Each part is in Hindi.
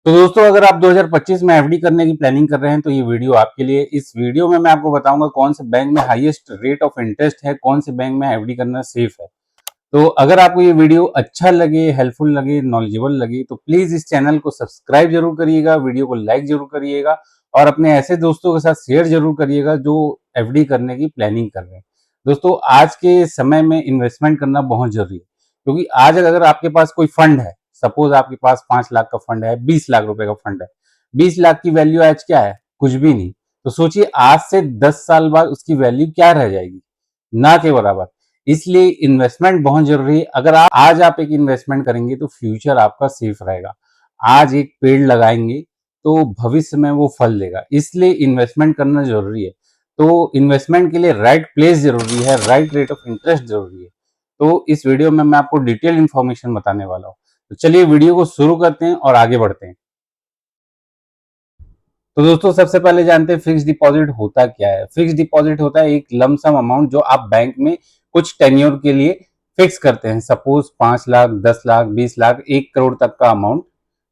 तो दोस्तों, अगर आप 2025 में एफडी करने की प्लानिंग कर रहे हैं तो ये वीडियो आपके लिए। इस वीडियो में मैं आपको बताऊंगा कौन से बैंक में हाईएस्ट रेट ऑफ इंटरेस्ट है, कौन से बैंक में एफडी करना सेफ है। तो अगर आपको ये वीडियो अच्छा लगे, हेल्पफुल लगे, नॉलेजेबल लगे तो प्लीज इस चैनल को सब्सक्राइब जरूर करिएगा, वीडियो को लाइक जरूर करिएगा और अपने ऐसे दोस्तों के साथ शेयर जरूर करिएगा जो एफडी करने की प्लानिंग कर रहे हैं। दोस्तों, आज के समय में इन्वेस्टमेंट करना बहुत जरूरी है, क्योंकि आज अगर आपके पास कोई फंड है, सपोज आपके पास 5 लाख का फंड है, 20 लाख रुपए का फंड है, 20 लाख की वैल्यू आज क्या है? कुछ भी नहीं। तो सोचिए आज से 10 साल बाद उसकी वैल्यू क्या रह जाएगी? ना के बराबर। इसलिए इन्वेस्टमेंट बहुत जरूरी है। अगर आज आप एक इन्वेस्टमेंट करेंगे तो फ्यूचर आपका सेफ रहेगा। आज एक पेड़ लगाएंगे तो भविष्य में वो फल देगा, इसलिए इन्वेस्टमेंट करना जरूरी है। तो इन्वेस्टमेंट के लिए राइट प्लेस जरूरी है, राइट रेट ऑफ इंटरेस्ट जरूरी है। तो इस वीडियो में मैं आपको डिटेल इंफॉर्मेशन बताने वाला हूँ। तो चलिए वीडियो को शुरू करते हैं और आगे बढ़ते हैं। तो दोस्तों, सबसे पहले जानते हैं फिक्स डिपॉजिट होता क्या है। फिक्स डिपॉजिट होता है एक लमसम अमाउंट जो आप बैंक में कुछ टेन्योर के लिए फिक्स करते हैं। सपोज 5 लाख, 10 लाख, 20 लाख, 1 करोड़ तक का अमाउंट,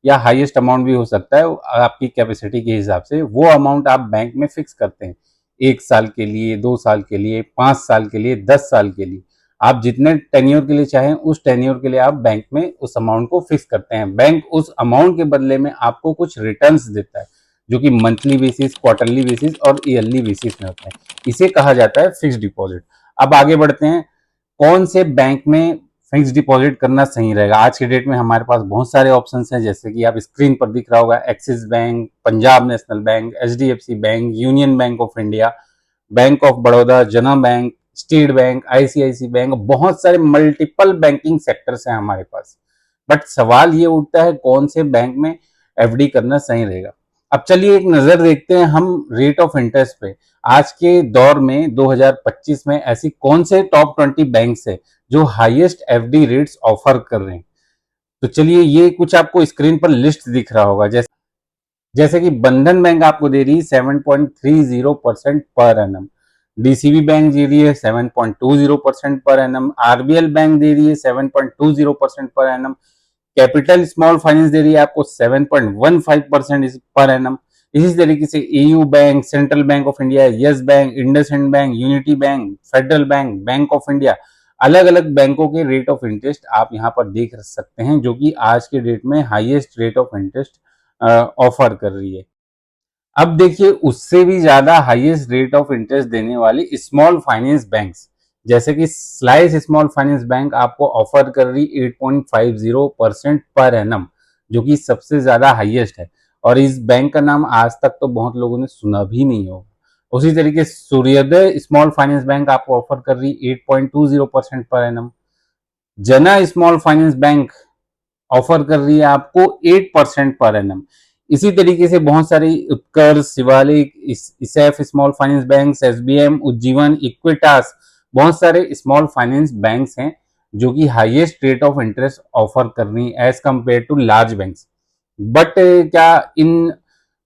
या हाईएस्ट अमाउंट भी हो सकता है आपकी कैपेसिटी के हिसाब से। वो अमाउंट आप बैंक में फिक्स करते हैं 1 साल के लिए, 2 साल के लिए, 5 साल के लिए, 10 साल के लिए। आप जितने टेन्योर के लिए चाहें उस टेन्योर के लिए आप बैंक में उस अमाउंट को फिक्स करते हैं। बैंक उस अमाउंट के बदले में आपको कुछ रिटर्न्स देता है, जो कि मंथली बेसिस, क्वार्टरली बेसिस और ईयरली बेसिस में होता है। इसे कहा जाता है फिक्स डिपॉजिट। अब आगे बढ़ते हैं, कौन से बैंक में फिक्स डिपॉजिट करना सही रहेगा। आज के डेट में हमारे पास बहुत सारे ऑप्शंस हैं, जैसे कि आप स्क्रीन पर दिख रहा होगा, Axis bank, Punjab national bank, HDFC bank, Union Bank of India, Bank of Baroda, Jana bank, State Bank, ICICI bank. बहुत सारे मल्टीपल बैंकिंग सेक्टर्स हैं हमारे पास। बट सवाल ये उठता है कौन से बैंक में एफडी करना सही रहेगा। अब चलिए एक नजर देखते हैं हम रेट ऑफ इंटरेस्ट पे। आज के दौर में 2025 में ऐसी कौन से टॉप 20 बैंक्स है जो हाईएस्ट एफडी रेट्स ऑफर कर रहे हैं। तो चलिए, ये कुछ आपको स्क्रीन पर लिस्ट दिख रहा होगा। जैसे कि बंधन बैंक आपको दे रही है 7.30% पर एनम, डीसीबी बैंक दे रही है 7.20% पर एनम, आरबीएल बैंक दे रही है 7.20% per annum, capital small finance दे रही है आपको 7.15% पर एनम। इसी तरीके से AU bank, Central Bank of India, Yes Bank, IndusInd Bank, Unity Bank, Federal Bank, Bank of India, अलग अलग बैंकों के रेट ऑफ इंटरेस्ट आप यहाँ पर देख सकते हैं, जो कि आज के डेट में highest rate of interest offer कर रही है। अब देखिए, उससे भी ज्यादा हाईएस्ट रेट ऑफ इंटरेस्ट देने वाली स्मॉल फाइनेंस बैंक्स, जैसे कि स्लाइस स्मॉल फाइनेंस बैंक आपको ऑफर कर रही 8.50% पर एनम, जो कि सबसे ज्यादा हाईएस्ट है। और इस बैंक का नाम आज तक तो बहुत लोगों ने सुना भी नहीं होगा। उसी तरीके सूर्योदय स्मॉल फाइनेंस बैंक आपको ऑफर कर रही 8.20% पर एनम। जना स्मॉल फाइनेंस बैंक ऑफर कर रही है आपको 8% पर एनम। इसी तरीके से बहुत सारी Utkarsh, Shivalik, ESAF small finance bank, SBM, Ujjivan, Equitas, बहुत सारे स्मॉल फाइनेंस बैंक्स हैं जो कि highest rate of interest offer कर रही है as compare to large banks. But क्या इन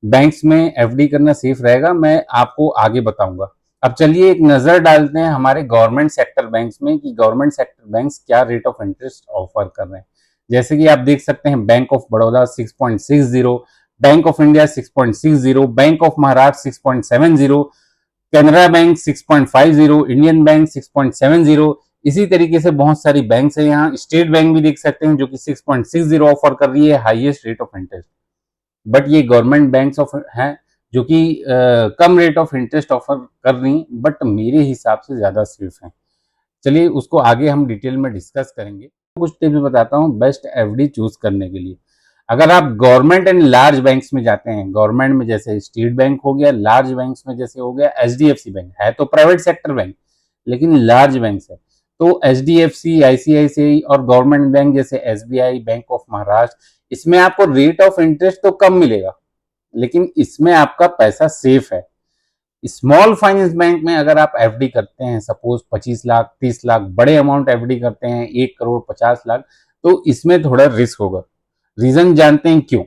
बैंक्स में एफडी करना सेफ रहेगा, मैं आपको आगे बताऊंगा। अब चलिए एक नजर डालते हैं हमारे गवर्नमेंट सेक्टर बैंक्स में कि गवर्नमेंट सेक्टर बैंक्स क्या रेट ऑफ इंटरेस्ट ऑफर कर रहे हैं। जैसे कि आप देख सकते हैं, bank of Baroda 6.60, bank of India 6.60, bank of Maharashtra 6.70, Canara bank 6.50, Indian bank 6.70। इसी तरीके से बहुत सारी बैंक्स है यहाँ। स्टेट बैंक भी देख सकते हैं जो कि 6.60 ऑफर कर रही है highest rate of interest. But ये गवर्नमेंट बैंक्स ऑफ हैं जो कि कम रेट ऑफ इंटरेस्ट ऑफर कर रही हैं, बट मेरे हिसाब से ज्यादा सेफ हैं। चलिए उसको आगे हम डिटेल में डिस्कस करेंगे। कुछ टिप्स बताता हूँ बेस्ट एफडी चूज करने के लिए। अगर आप गवर्नमेंट एंड लार्ज बैंक्स में जाते हैं, गवर्नमेंट में जैसे स्टेट बैंक हो गया, लार्ज बैंक्स में जैसे हो गया एचडीएफसी बैंक, है तो प्राइवेट सेक्टर बैंक लेकिन लार्ज बैंक है। तो एचडीएफसी, आईसीआईसीआई और गवर्नमेंट बैंक जैसे एसबीआई, बैंक ऑफ महाराष्ट्र, इसमें आपको रेट ऑफ इंटरेस्ट तो कम मिलेगा लेकिन इसमें आपका पैसा सेफ है। स्मॉल फाइनेंस बैंक में अगर आप एफडी करते हैं, सपोज 25 लाख, 30 लाख, बड़े अमाउंट एफडी करते हैं 1 करोड़, 50 लाख, तो इसमें थोड़ा रिस्क होगा। रीजन जानते हैं क्यों?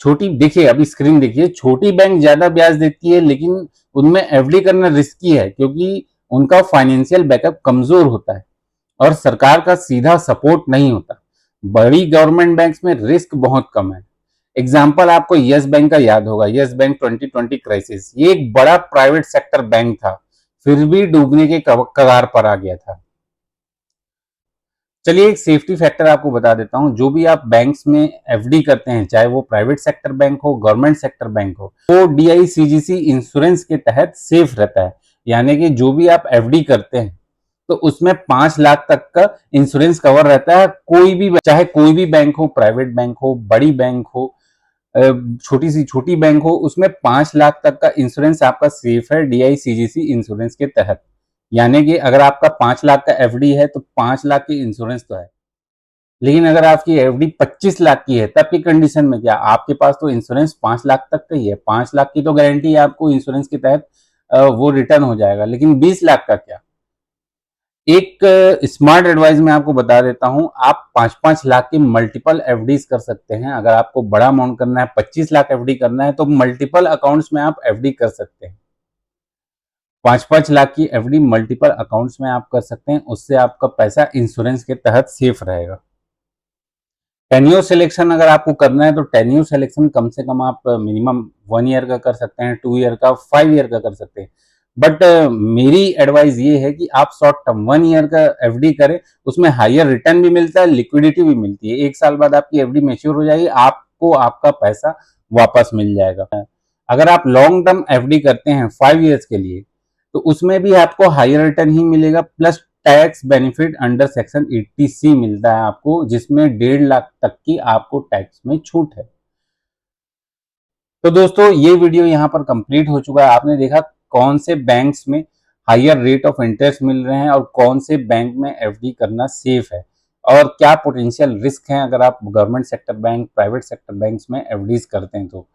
छोटी देखिए, अभी स्क्रीन देखिए, छोटी बैंक ज्यादा ब्याज देती है लेकिन उनमें एफडी करना रिस्की है, क्योंकि उनका फाइनेंशियल बैकअप कमजोर होता है और सरकार का सीधा सपोर्ट नहीं होता। बड़ी गवर्नमेंट बैंक्स में रिस्क बहुत कम है। एग्जाम्पल आपको यस बैंक का याद होगा, यस बैंक 2020 क्राइसिस, ये एक बड़ा प्राइवेट सेक्टर बैंक था, फिर भी डूबने के कगार पर आ गया था। चलिए एक सेफ्टी फैक्टर आपको बता देता हूं, जो भी आप बैंक्स में एफडी करते हैं, चाहे वो प्राइवेट सेक्टर बैंक हो, गवर्नमेंट सेक्टर बैंक हो, वो डीआईसीजीसी इंश्योरेंस के तहत सेफ रहता है। यानी कि जो भी आप एफडी करते हैं तो उसमें 5 लाख तक का इंश्योरेंस कवर रहता है। कोई भी, चाहे कोई भी बैंक हो, प्राइवेट बैंक हो, बड़ी बैंक हो, छोटी सी छोटी बैंक हो, उसमें 5 लाख तक का इंश्योरेंस आपका सेफ है डीआईसीजीसी इंश्योरेंस के तहत। यानी कि अगर आपका 5 लाख का एफडी है तो 5 लाख की इंश्योरेंस तो है। लेकिन अगर आपकी एफडी 25 लाख की है, तब की कंडीशन में क्या, आपके पास तो इंश्योरेंस 5 लाख तक का ही है, 5 लाख की तो गारंटी है आपको इंश्योरेंस के तहत वो रिटर्न हो जाएगा। लेकिन 20 लाख का क्या। एक स्मार्ट एडवाइस मैं आपको बता देता हूं, आप 5-5 लाख की मल्टीपल एफडीज कर सकते हैं। अगर आपको बड़ा अमाउंट करना है, 25 लाख एफडी करना है, तो मल्टीपल अकाउंट्स में आप एफडी कर सकते हैं। 5-5 लाख की एफडी मल्टीपल अकाउंट्स में आप कर सकते हैं, उससे आपका पैसा इंश्योरेंस के तहत सेफ रहेगा। टेन्योर सिलेक्शन अगर आपको करना है तो टेन्योर सिलेक्शन कम से कम आप मिनिमम 1 ईयर का कर सकते हैं, 2 ईयर का, 5 ईयर का कर सकते हैं। बट मेरी एडवाइस ये है कि आप शॉर्ट टर्म 1 ईयर का एफडी करें, उसमें हायर रिटर्न भी मिलता है, लिक्विडिटी भी मिलती है। 1 साल बाद आपकी एफडी मैच्योर हो जाएगी, आपको आपका पैसा वापस मिल जाएगा। अगर आप लॉन्ग टर्म एफडी करते हैं 5 ईयर्स के लिए, तो उसमें भी आपको हायर रिटर्न ही मिलेगा, plus tax benefit under section 80C मिलता है आपको, जिसमें 1.5 लाख तक की आपको टैक्स में छूट है। तो दोस्तों ये वीडियो यहाँ पर कंप्लीट हो चुका है। आपने देखा कौन से बैंक्स में हायर रेट ऑफ इंटरेस्ट मिल रहे हैं और कौन से बैंक में एफडी करना सेफ है, और क्या पोटेंशियल रिस्क हैं अगर आप government sector bank, private sector banks में एफडीज करते हैं तो,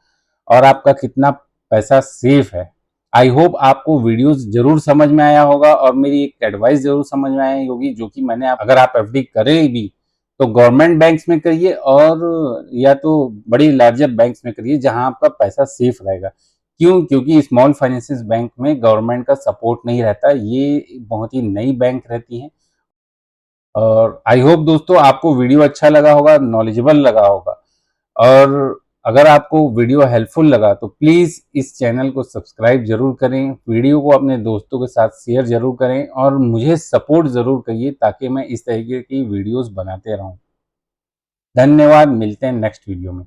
और आपका कितना पैसा सेफ है। आई होप आपको वीडियोस जरूर समझ में आया होगा और मेरी एक एडवाइस जरूर समझ में आई होगी, जो कि मैंने अगर आप एफडी करें भी तो गवर्नमेंट बैंक्स में करिए, और या तो बड़ी लार्जर बैंक्स में करिए जहां आपका पैसा सेफ रहेगा। क्यों? क्योंकि स्मॉल फाइनेंसिस बैंक में गवर्नमेंट का सपोर्ट नहीं रहता, ये बहुत ही नई बैंक रहती हैं। और आई होप दोस्तों आपको वीडियो अच्छा लगा होगा, नॉलेजेबल लगा होगा, और अगर आपको वीडियो हेल्पफुल लगा तो प्लीज़ इस चैनल को सब्सक्राइब जरूर करें, वीडियो को अपने दोस्तों के साथ शेयर जरूर करें, और मुझे सपोर्ट जरूर करिए ताकि मैं इस तरीके की वीडियोस बनाते रहूं। धन्यवाद, मिलते हैं नेक्स्ट वीडियो में।